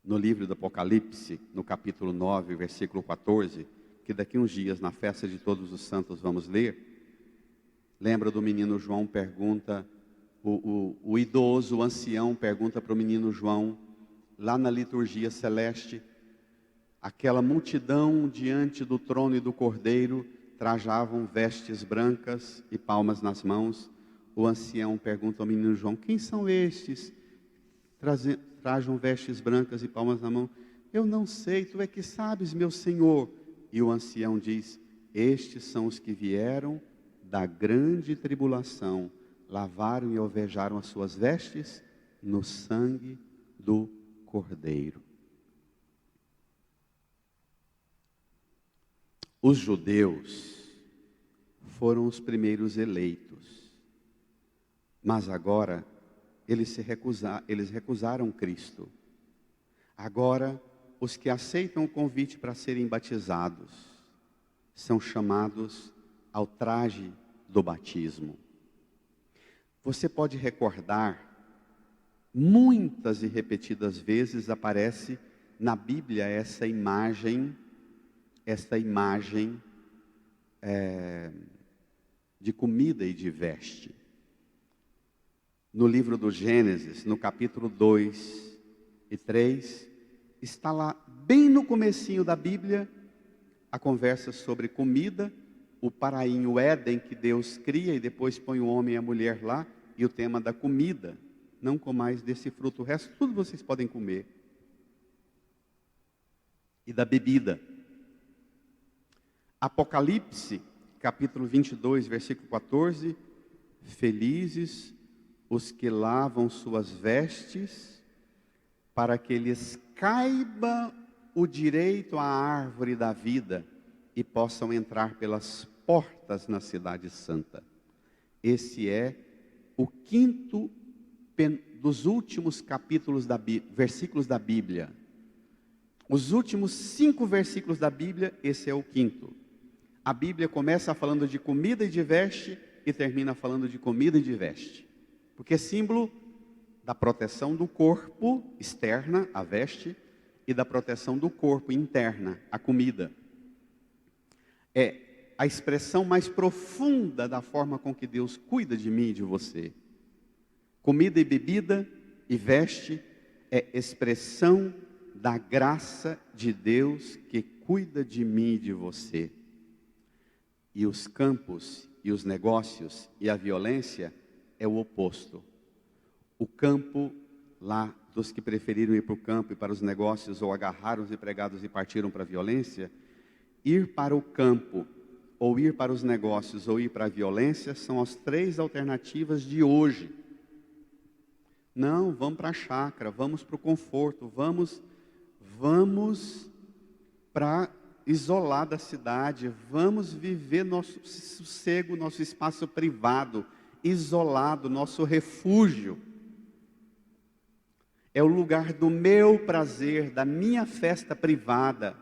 No livro do Apocalipse, no capítulo 9, versículo 14, que daqui uns dias, na festa de todos os santos, vamos ler. Lembra do menino João, pergunta, o idoso, o ancião, pergunta para o menino João, lá na liturgia celeste, aquela multidão diante do trono e do cordeiro, trajavam vestes brancas e palmas nas mãos. O ancião pergunta ao menino João: quem são estes? Trajam vestes brancas e palmas na mão. Eu não sei, tu é que sabes, meu Senhor. E o ancião diz: estes são os que vieram da grande tribulação, lavaram e alvejaram as suas vestes no sangue do Cordeiro. Os judeus foram os primeiros eleitos, mas agora eles recusaram Cristo. Agora, os que aceitam o convite para serem batizados são chamados ao traje do batismo. Você pode recordar, muitas e repetidas vezes aparece na Bíblia esta imagem de comida e de veste. No livro do Gênesis, no capítulo 2 e 3, está lá, bem no comecinho da Bíblia, a conversa sobre comida, o paraíso, o Éden que Deus cria e depois põe o homem e a mulher lá, e o tema da comida. Não comais desse fruto, o resto tudo vocês podem comer. E da bebida. Apocalipse, capítulo 22, versículo 14. Felizes os que lavam suas vestes, para que lhes caiba o direito à árvore da vida e possam entrar pelas portas na cidade santa. Esse é o quinto dos últimos capítulos versículos da Bíblia. Os últimos 5 versículos da Bíblia, esse é o quinto. A Bíblia começa falando de comida e de veste e termina falando de comida e de veste. Porque é símbolo da proteção do corpo externa, a veste, e da proteção do corpo interna, a comida. É a expressão mais profunda da forma com que Deus cuida de mim e de você. Comida e bebida e veste é expressão da graça de Deus que cuida de mim e de você. E os campos e os negócios e a violência é o oposto. O campo, lá dos que preferiram ir para o campo e para os negócios, ou agarraram os empregados e partiram para a violência, ir para o campo, ou ir para os negócios, ou ir para a violência, são as 3 alternativas de hoje. Não, vamos para a chácara, vamos para o conforto, vamos para isolar da cidade, vamos viver nosso sossego, nosso espaço privado, isolado, nosso refúgio. É o lugar do meu prazer, da minha festa privada,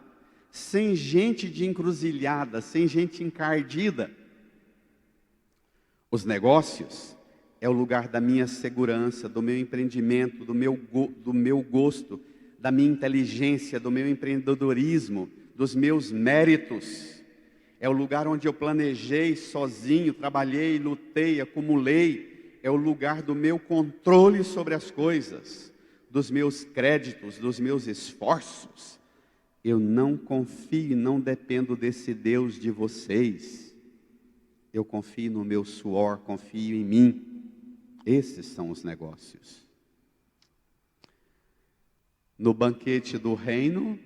sem gente de encruzilhada, sem gente encardida. Os negócios é o lugar da minha segurança, do meu empreendimento, do meu gosto, da minha inteligência, do meu empreendedorismo, dos meus méritos. É o lugar onde eu planejei sozinho, trabalhei, lutei, acumulei. É o lugar do meu controle sobre as coisas, dos meus créditos, dos meus esforços. Eu não confio e não dependo desse Deus de vocês. Eu confio no meu suor, confio em mim. Esses são os negócios. No banquete do reino,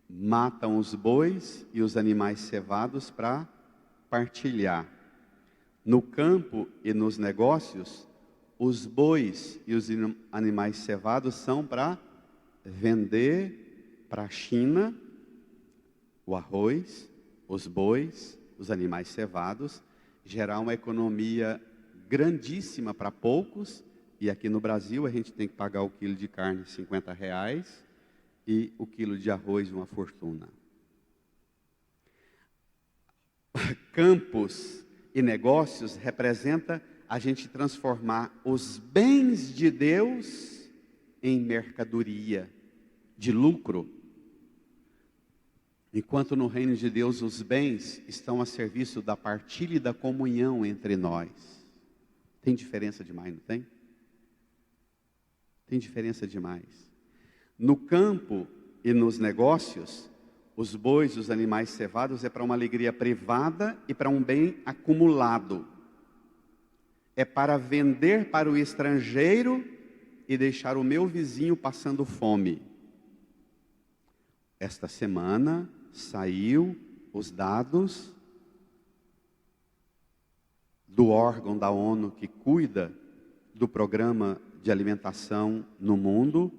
matam os bois e os animais cevados para partilhar. No campo e nos negócios, os bois e os animais cevados são para vender para a China o arroz, os bois, os animais cevados, gerar uma economia grandíssima para poucos. E aqui no Brasil a gente tem que pagar o quilo de carne R$50 e o quilo de arroz uma fortuna. Campos e negócios representa a gente transformar os bens de Deus em mercadoria de lucro. Enquanto no reino de Deus os bens estão a serviço da partilha e da comunhão entre nós. Tem diferença demais, não tem? Tem diferença demais. No campo e nos negócios, os bois, os animais cevados é para uma alegria privada e para um bem acumulado. É para vender para o estrangeiro e deixar o meu vizinho passando fome. Esta semana saiu os dados do órgão da ONU que cuida do programa de alimentação no mundo,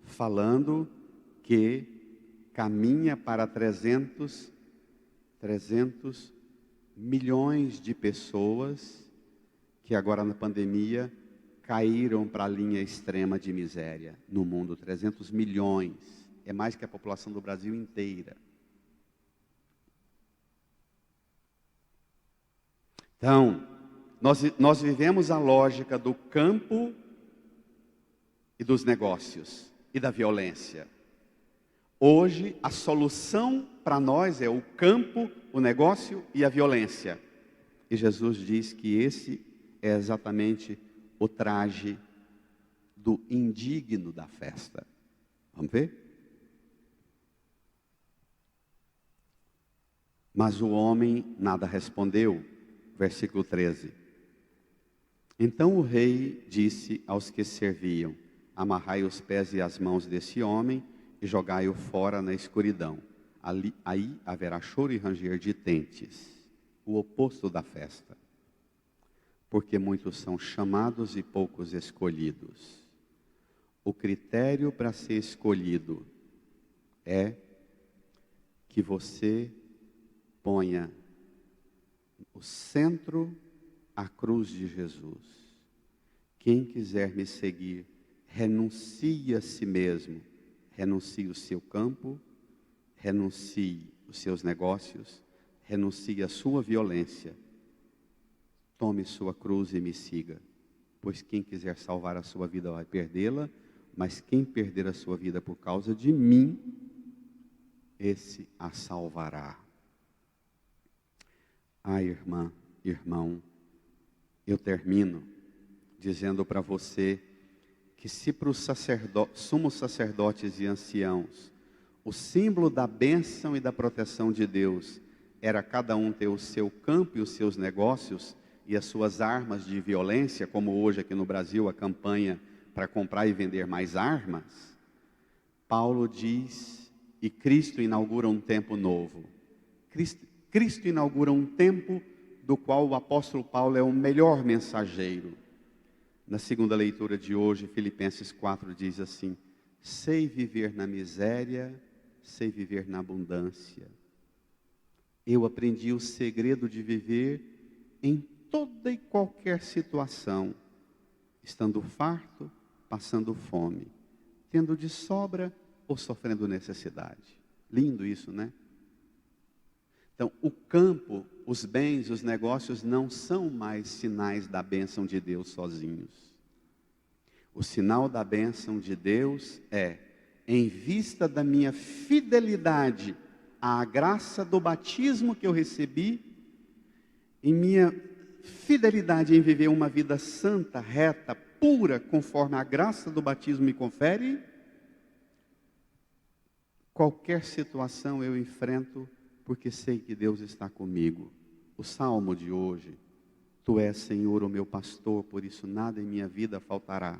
falando que caminha para 300 milhões de pessoas que agora na pandemia caíram para a linha extrema de miséria no mundo. 300 milhões, é mais que a população do Brasil inteira. Então, nós vivemos a lógica do campo e dos negócios e da violência. Hoje, a solução para nós é o campo, o negócio e a violência. E Jesus diz que esse é exatamente o traje do indigno da festa. Vamos ver? Mas o homem nada respondeu. Versículo 13. Então o rei disse aos que serviam: amarrai os pés e as mãos desse homem e jogai-o fora na escuridão. Aí haverá choro e ranger de dentes, o oposto da festa. Porque muitos são chamados e poucos escolhidos. O critério para ser escolhido é que você ponha o centro, a cruz de Jesus. Quem quiser me seguir, renuncie a si mesmo, renuncie o seu campo, renuncie os seus negócios, renuncie a sua violência. Tome sua cruz e me siga, pois quem quiser salvar a sua vida vai perdê-la, mas quem perder a sua vida por causa de mim, esse a salvará. Irmã, irmão, eu termino dizendo para você que se para os sumos sacerdotes e anciãos, o símbolo da bênção e da proteção de Deus era cada um ter o seu campo e os seus negócios e as suas armas de violência, como hoje aqui no Brasil a campanha para comprar e vender mais armas, Paulo diz, e Cristo inaugura um tempo novo. Cristo inaugura um tempo do qual o apóstolo Paulo é o melhor mensageiro. Na segunda leitura de hoje, Filipenses 4 diz assim: sei viver na miséria, sei viver na abundância. Eu aprendi o segredo de viver em toda e qualquer situação, estando farto, passando fome, tendo de sobra ou sofrendo necessidade. Lindo isso, né? Então, o campo, os bens, os negócios não são mais sinais da bênção de Deus sozinhos. O sinal da bênção de Deus é, em vista da minha fidelidade à graça do batismo que eu recebi, em minha fidelidade em viver uma vida santa, reta, pura, conforme a graça do batismo me confere, qualquer situação eu enfrento, porque sei que Deus está comigo. O salmo de hoje: Tu és, Senhor, o meu pastor, por isso nada em minha vida faltará.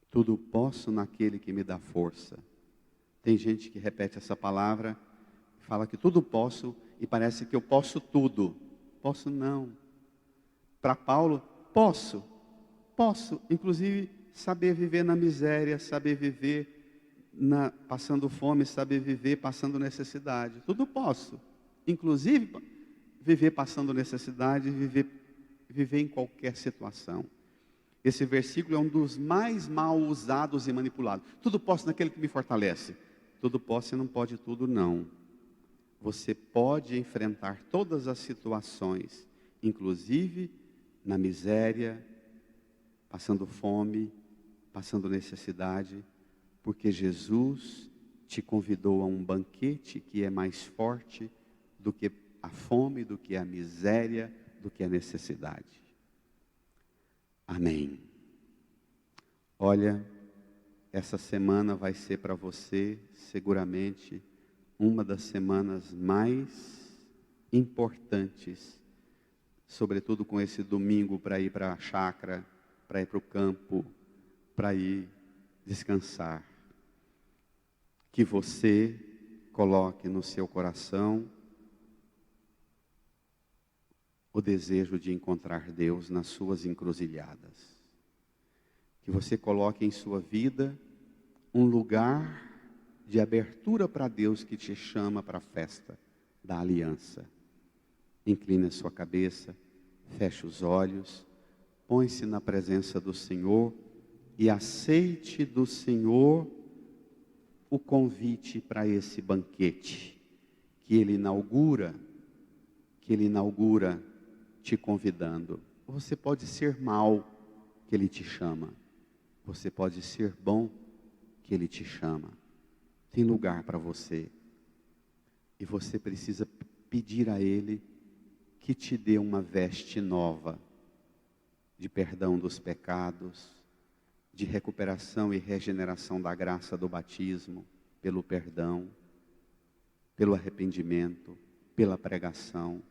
Tudo posso naquele que me dá força. Tem gente que repete essa palavra, fala que tudo posso, e parece que eu posso tudo. Posso não. Para Paulo, posso, inclusive saber viver na miséria, saber viver passando fome, saber viver passando necessidade. Tudo posso, inclusive viver passando necessidade, viver em qualquer situação. Esse versículo é um dos mais mal usados e manipulados. Tudo posso naquele que me fortalece. Tudo posso e não pode tudo, não. Você pode enfrentar todas as situações, inclusive na miséria, passando fome, passando necessidade, porque Jesus te convidou a um banquete que é mais forte do que a fome, do que a miséria, do que a necessidade. Amém. Olha, essa semana vai ser para você, seguramente, uma das semanas mais importantes, sobretudo com esse domingo para ir para a chácara, para ir para o campo, para ir descansar. Que você coloque no seu coração o desejo de encontrar Deus nas suas encruzilhadas. Que você coloque em sua vida um lugar de abertura para Deus que te chama para a festa da aliança. Incline a sua cabeça, feche os olhos, põe-se na presença do Senhor e aceite do Senhor o convite para esse banquete que Ele inaugura te convidando. Você pode ser mau, que Ele te chama. Você pode ser bom, que Ele te chama. Tem lugar para você. E você precisa pedir a Ele que te dê uma veste nova de perdão dos pecados, de recuperação e regeneração da graça do batismo, pelo perdão, pelo arrependimento, pela pregação,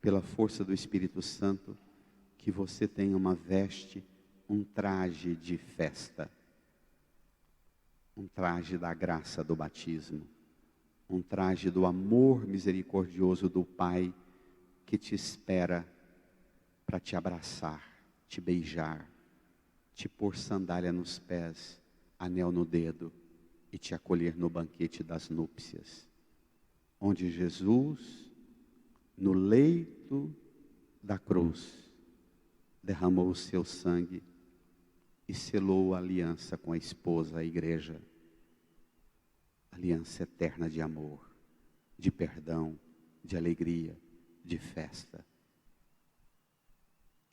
pela força do Espírito Santo, que você tenha uma veste, um traje de festa, um traje da graça do batismo, um traje do amor misericordioso do Pai, que te espera para te abraçar, te beijar, te pôr sandália nos pés, anel no dedo e te acolher no banquete das núpcias, onde Jesus, no leito da cruz, derramou o seu sangue e selou a aliança com a esposa, a igreja, aliança eterna de amor, de perdão, de alegria, de festa.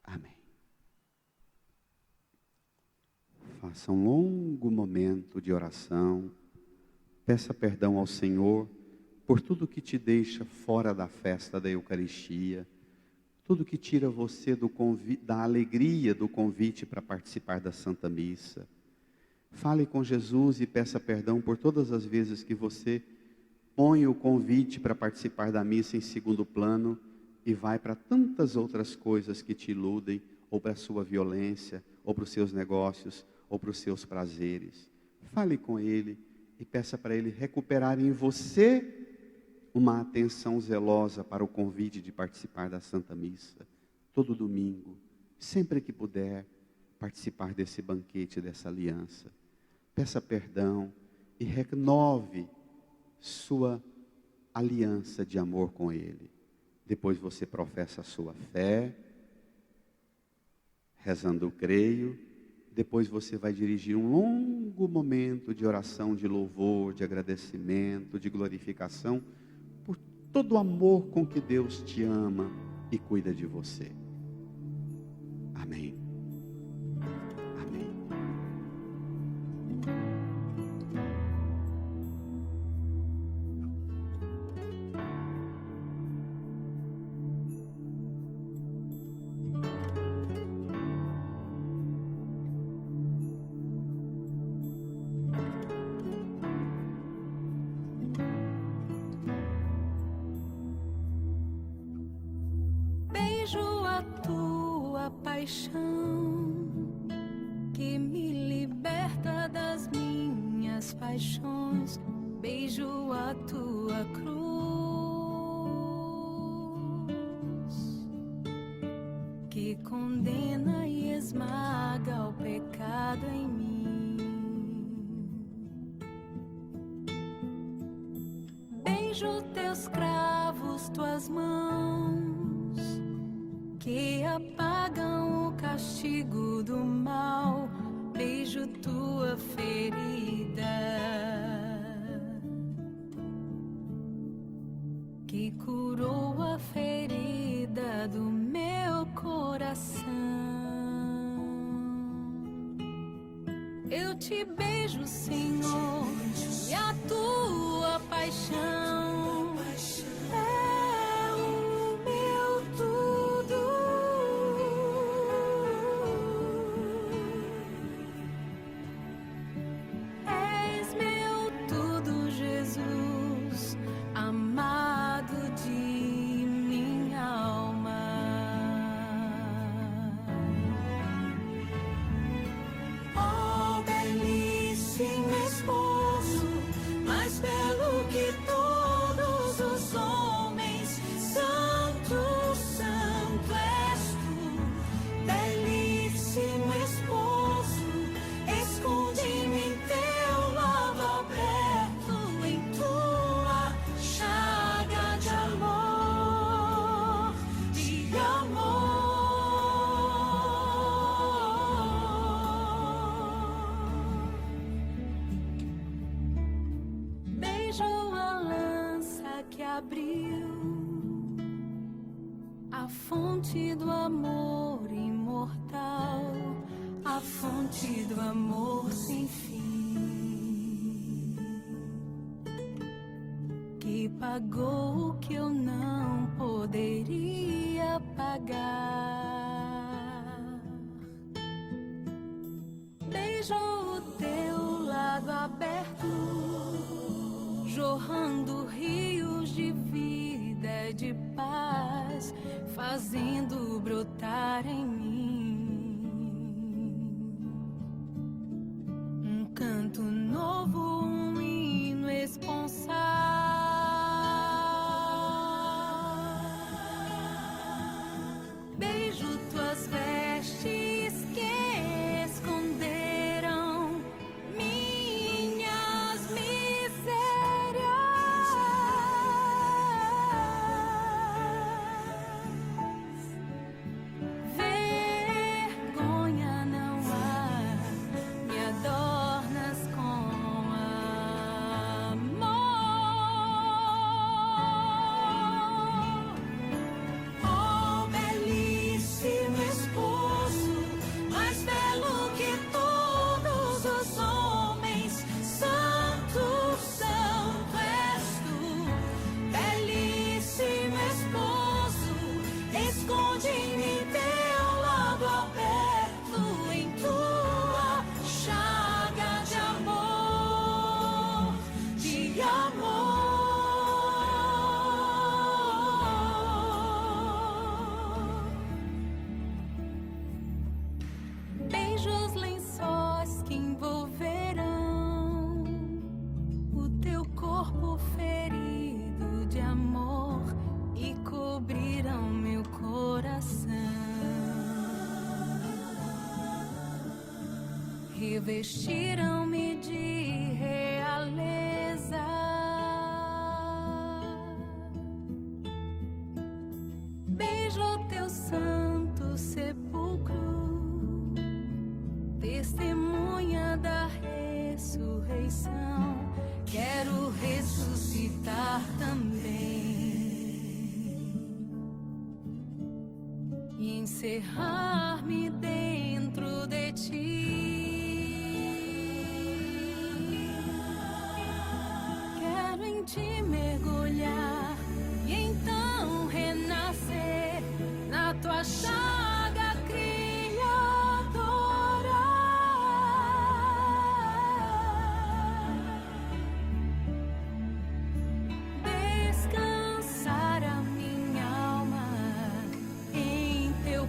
Amém. Faça um longo momento de oração, peça perdão ao Senhor por tudo que te deixa fora da festa da Eucaristia, tudo que tira você da alegria do convite para participar da Santa Missa. Fale com Jesus e peça perdão por todas as vezes que você põe o convite para participar da missa em segundo plano e vai para tantas outras coisas que te iludem, ou para a sua violência, ou para os seus negócios, ou para os seus prazeres. Fale com Ele e peça para Ele recuperar em você uma atenção zelosa para o convite de participar da Santa Missa, todo domingo, sempre que puder, participar desse banquete, dessa aliança. Peça perdão e renove sua aliança de amor com Ele. Depois você professa a sua fé, rezando o creio. Depois você vai dirigir um longo momento de oração, de louvor, de agradecimento, de glorificação, por todo o amor com que Deus te ama e cuida de você. Amém. Amém. Beijo a tua paixão, que me liberta das minhas paixões. Beijo a tua cruz, que condena e esmaga o pecado em mim. Beijo teus cravos, tuas mãos, que apagam o castigo do mal. Beijo tua ferida, que curou a ferida do meu coração. Eu te beijo, Senhor, e a tua paixão é o meu tudo. És meu tudo, Jesus, amado de minha alma. Oh, belíssimo esposo, mais belo que todos os homens. Santo, santo és tu, belíssimo esposo. Esconde-me em teu lado aberto, em tua chaga de amor, de amor. Beijo a lança que abriu a fonte do amor imortal, a fonte do amor sem fim, que pagou o que eu não poderia pagar. Beijo o teu lado aberto, jorrando rios de vida, de paz, fazendo brotar em mim um canto novo, um hino esponsal. Beijo tuas vestes que esconderam minhas misérias. Vergonha não há, me adornas com amor. Oh, belíssimo esposo, mais belo que todos os homens. Santo, santo és tu, belíssimo esposo. Esconde-me em teu lado aberto, em tua chaga de amor, de amor. Beijo os lençóis que envolverão o teu corpo ferido de amor e cobrirão meu coração. Revestiram-me de realeza ressuscitar também e encerrar-me dentro de ti. Quero em ti mergulhar e então renascer na tua chaga criadora. Descansar a minha alma em teu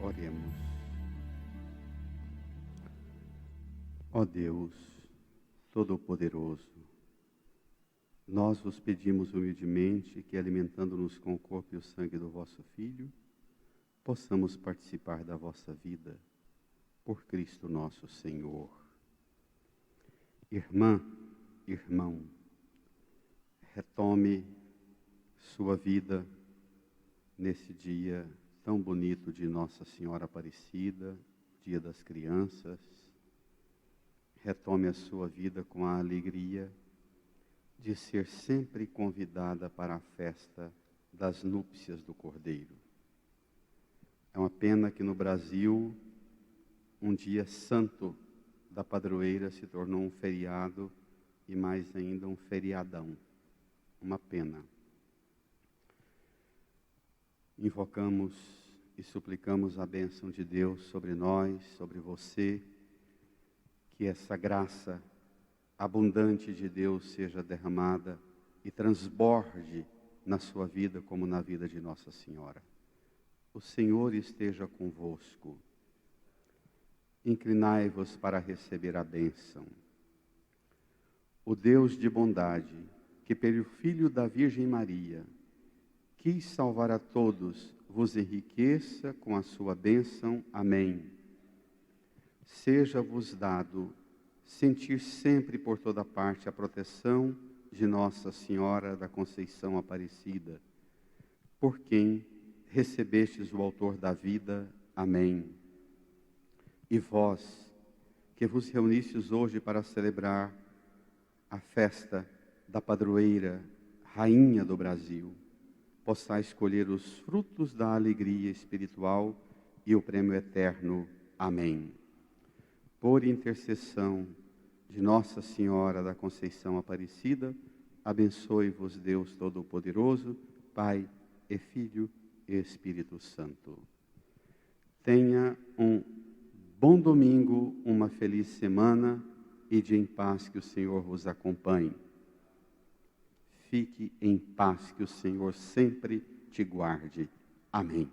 Oremos. Ó Deus Todo-Poderoso, nós vos pedimos humildemente que, alimentando-nos com o corpo e o sangue do vosso Filho, possamos participar da vossa vida, por Cristo nosso Senhor. Irmã, irmão, retome sua vida nesse dia tão bonito de Nossa Senhora Aparecida, Dia das Crianças. Retome a sua vida com a alegria de ser sempre convidada para a festa das núpcias do Cordeiro. É uma pena que no Brasil, um dia santo da padroeira se tornou um feriado e mais ainda um feriadão. Uma pena. Invocamos e suplicamos a bênção de Deus sobre nós, sobre você, que essa graça abundante de Deus seja derramada e transborde na sua vida como na vida de Nossa Senhora. O Senhor esteja convosco. Inclinai-vos para receber a bênção. O Deus de bondade, que pelo Filho da Virgem Maria quis salvar a todos, vos enriqueça com a sua bênção. Amém. Seja-vos dado sentir sempre por toda parte a proteção de Nossa Senhora da Conceição Aparecida, por quem recebestes o Autor da vida. Amém. E vós, que vos reunistes hoje para celebrar a festa da padroeira, Rainha do Brasil, possais escolher os frutos da alegria espiritual e o prêmio eterno. Amém. Por intercessão de Nossa Senhora da Conceição Aparecida, abençoe-vos Deus Todo-Poderoso, Pai e Filho e Espírito Santo. Tenha um bom domingo, uma feliz semana e de em paz, que o Senhor vos acompanhe. Fique em paz, que o Senhor sempre te guarde. Amém.